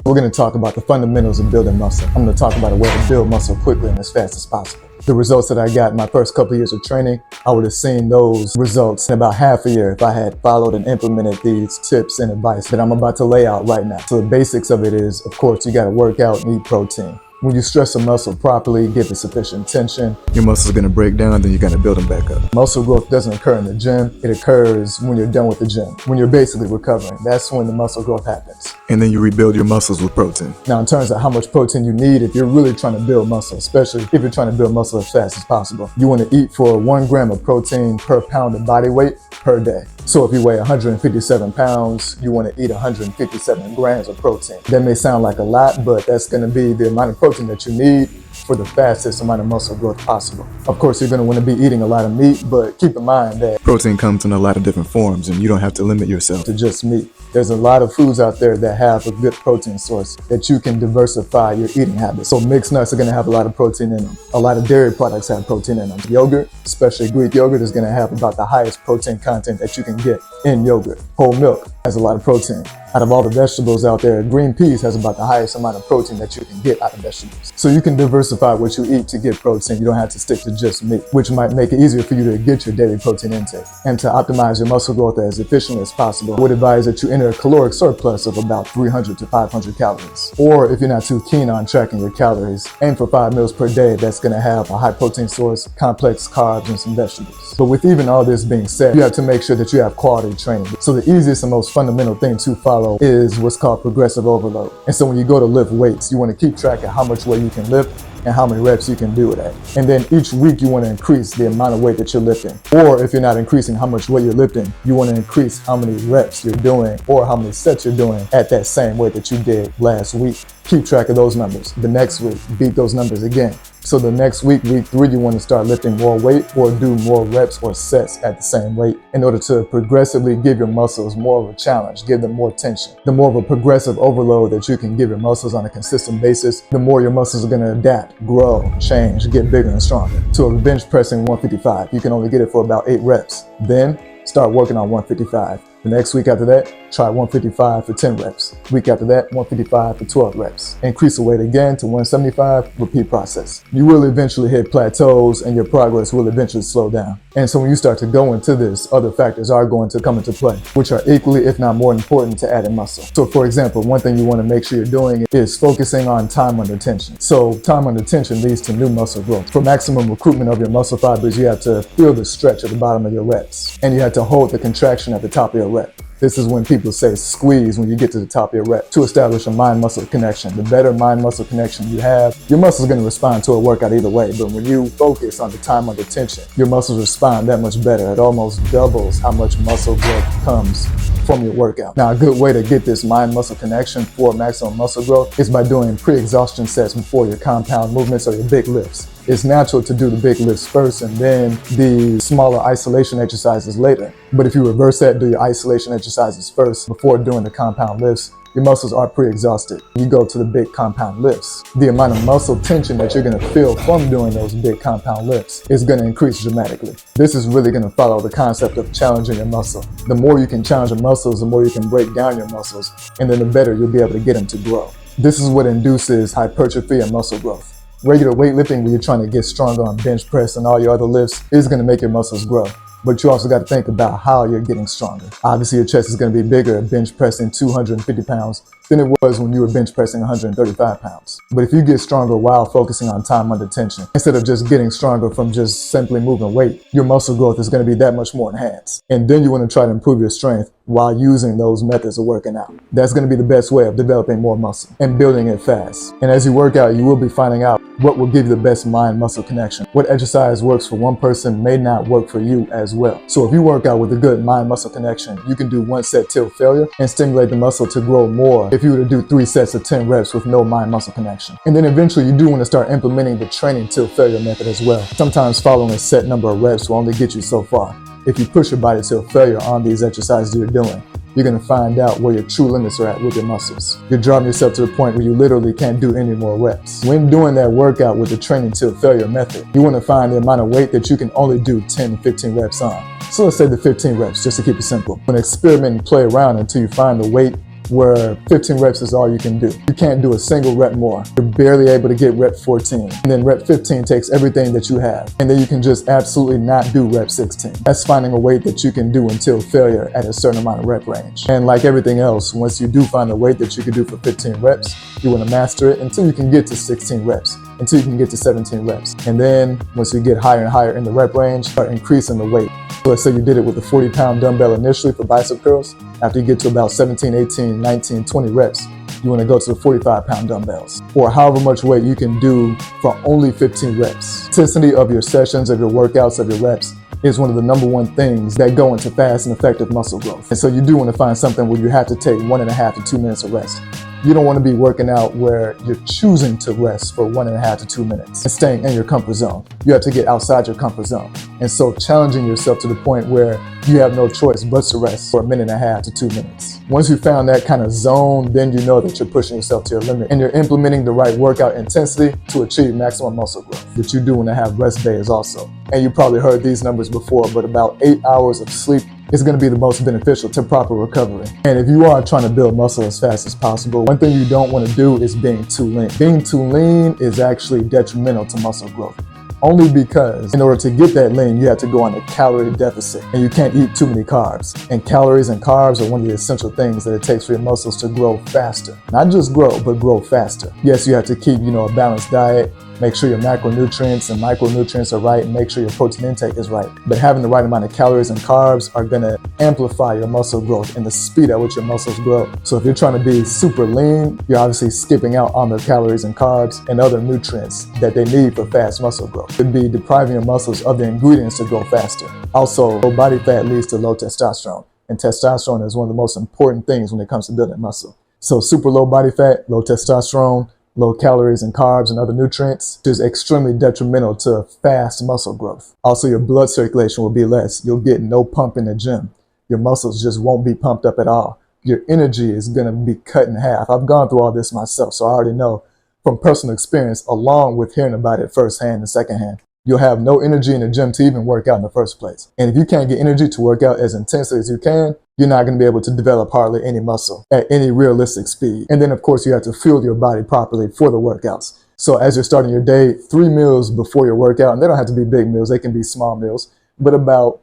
We're going to talk about the fundamentals of building muscle. I'm going to talk about a way to build muscle quickly and as fast as possible. The results that I got in my first couple of years of training, I would have seen those results in about half a year if I had followed and implemented these tips and advice that I'm about to lay out right now. So the basics of it is, of course, you got to work out and eat protein. When you stress a muscle properly, give it sufficient tension, your muscles are going to break down, then you're going to build them back up. Muscle growth doesn't occur in the gym. It occurs when you're done with the gym, when you're basically recovering. That's when the muscle growth happens. And then you rebuild your muscles with protein. Now, in terms of how much protein you need, if you're really trying to build muscle, especially if you're trying to build muscle as fast as possible, you want to eat for 1 gram of protein per pound of body weight per day. So if you weigh 157 pounds, you want to eat 157 grams of protein. That may sound like a lot, but that's going to be the amount of protein that you need for the fastest amount of muscle growth possible. Of course, you're going to want to be eating a lot of meat, but keep in mind that protein comes in a lot of different forms and you don't have to limit yourself to just meat. There's a lot of foods out there that have a good protein source that you can diversify your eating habits. So mixed nuts are going to have a lot of protein in them. A lot of dairy products have protein in them. Yogurt, especially Greek yogurt, is going to have about the highest protein content that you can get in yogurt. Whole milk has a lot of protein. Out of all the vegetables out there, green peas has about the highest amount of protein that you can get out of vegetables. So you can diversify what you eat to get protein. You don't have to stick to just meat, which might make it easier for you to get your daily protein intake. And to optimize your muscle growth as efficiently as possible, I would advise that you enter a caloric surplus of about 300 to 500 calories. Or if you're not too keen on tracking your calories, aim for 5 meals per day that's going to have a high protein source, complex carbs, and some vegetables. But with even all this being said, you have to make sure that you have quality training. So the easiest and most fundamental thing to follow is what's called progressive overload. And so when you go to lift weights, you want to keep track of how much weight you can lift and how many reps you can do it at. And then each week you want to increase the amount of weight that you're lifting. Or if you're not increasing how much weight you're lifting, you want to increase how many reps you're doing or how many sets you're doing at that same weight that you did last week. Keep track of those numbers. The next week, beat those numbers again. So the next week, week 3, you want to start lifting more weight or do more reps or sets at the same weight in order to progressively give your muscles more of a challenge, give them more tension. The more of a progressive overload that you can give your muscles on a consistent basis, the more your muscles are going to adapt, grow, change, get bigger and stronger. To a bench pressing 155, you can only get it for about 8 reps. Then start working on 155. The next week after that, try 155 for 10 reps. Week after that, 155 for 12 reps. Increase the weight again to 175, repeat process. You will eventually hit plateaus and your progress will eventually slow down. And so when you start to go into this, other factors are going to come into play, which are equally, if not more important to adding muscle. So for example, one thing you want to make sure you're doing is focusing on time under tension. So time under tension leads to new muscle growth. For maximum recruitment of your muscle fibers, you have to feel the stretch at the bottom of your reps. And you have to hold the contraction at the top of your rep. This is when people say squeeze when you get to the top of your rep to establish a mind-muscle connection. The better mind-muscle connection you have, your muscles are going to respond to a workout either way. But when you focus on the time under tension, your muscles respond that much better. It almost doubles how much muscle growth comes from your workout. Now, a good way to get this mind-muscle connection for maximum muscle growth is by doing pre-exhaustion sets before your compound movements or your big lifts. It's natural to do the big lifts first and then the smaller isolation exercises later. But if you reverse that, do your isolation exercises first before doing the compound lifts, your muscles are pre-exhausted. You go to the big compound lifts. The amount of muscle tension that you're going to feel from doing those big compound lifts is going to increase dramatically. This is really going to follow the concept of challenging your muscle. The more you can challenge your muscles, the more you can break down your muscles, and then the better you'll be able to get them to grow. This is what induces hypertrophy and muscle growth. Regular weightlifting, where you're trying to get stronger on bench press and all your other lifts, is going to make your muscles grow. But you also got to think about how you're getting stronger. Obviously, your chest is going to be bigger bench pressing 250 pounds than it was when you were bench pressing 135 pounds. But if you get stronger while focusing on time under tension, instead of just getting stronger from just simply moving weight, your muscle growth is going to be that much more enhanced. And then you want to try to improve your strength while using those methods of working out. That's going to be the best way of developing more muscle and building it fast. And as you work out, you will be finding out what will give you the best mind-muscle connection. What exercise works for one person may not work for you as well. So if you work out with a good mind-muscle connection, you can do 1 set till failure and stimulate the muscle to grow more if you were to do 3 sets of 10 reps with no mind-muscle connection. And then eventually you do want to start implementing the training till failure method as well. Sometimes following a set number of reps will only get you so far. If you push your body till failure on these exercises you're doing, you're going to find out where your true limits are at with your muscles. You're driving yourself to the point where you literally can't do any more reps. When doing that workout with the training till failure method, you want to find the amount of weight that you can only do 10 to 15 reps on. So let's say the 15 reps, just to keep it simple. And experiment and play around until you find the weight where 15 reps is all you can do. You can't do a single rep more. You're barely able to get rep 14. And then rep 15 takes everything that you have. And then you can just absolutely not do rep 16. That's finding a weight that you can do until failure at a certain amount of rep range. And like everything else, once you do find a weight that you can do for 15 reps, you want to master it until you can get to 16 reps, until you can get to 17 reps. And then once you get higher and higher in the rep range, start increasing the weight. So let's say you did it with a 40-pound dumbbell initially for bicep curls. After you get to about 17, 18, 19, 20 reps, you want to go to the 45-pound dumbbells, or however much weight you can do for only 15 reps. Intensity of your sessions, of your workouts, of your reps is one of the #1 things that go into fast and effective muscle growth. And so you do want to find something where you have to take 1.5 to 2 minutes of rest. You don't want to be working out where you're choosing to rest for 1.5 to 2 minutes and staying in your comfort zone. You have to get outside your comfort zone. And so challenging yourself to the point where you have no choice but to rest for 1.5 to 2 minutes. Once you found that kind of zone, then you know that you're pushing yourself to your limit and you're implementing the right workout intensity to achieve maximum muscle growth. But you do want to have rest days also. And you probably heard these numbers before, but about 8 hours of sleep is going to be the most beneficial to proper recovery. And if you are trying to build muscle as fast as possible, one thing you don't want to do is being too lean. Being too lean is actually detrimental to muscle growth. Only because in order to get that lean, you have to go on a calorie deficit and you can't eat too many carbs. And calories and carbs are one of the essential things that it takes for your muscles to grow faster. Not just grow, but grow faster. Yes, you have to keep, a balanced diet, make sure your macronutrients and micronutrients are right, and make sure your protein intake is right. But having the right amount of calories and carbs are gonna amplify your muscle growth and the speed at which your muscles grow. So if you're trying to be super lean, you're obviously skipping out on the calories and carbs and other nutrients that they need for fast muscle growth. It'd be depriving your muscles of the ingredients to grow faster. Also, low body fat leads to low testosterone. And testosterone is one of the most important things when it comes to building muscle. So super low body fat, low testosterone, low calories and carbs and other nutrients is extremely detrimental to fast muscle growth. Also, your blood circulation will be less. You'll get no pump in the gym. Your muscles just won't be pumped up at all. Your energy is going to be cut in half. I've gone through all this myself, so I already know from personal experience, along with hearing about it firsthand and secondhand. You'll have no energy in the gym to even work out in the first place. And if you can't get energy to work out as intensely as you can, you're not going to be able to develop hardly any muscle at any realistic speed. And then, of course, you have to fuel your body properly for the workouts. So as you're starting your day, 3 meals before your workout, and they don't have to be big meals, they can be small meals, but about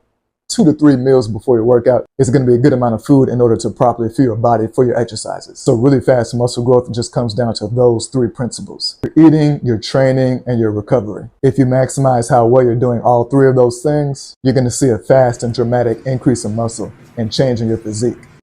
2 to 3 meals before your workout is going to be a good amount of food in order to properly fuel your body for your exercises. So really fast muscle growth just comes down to those 3 principles: your eating, your training, and your recovery. If you maximize how well you're doing all 3 of those things, you're going to see a fast and dramatic increase in muscle and change in your physique.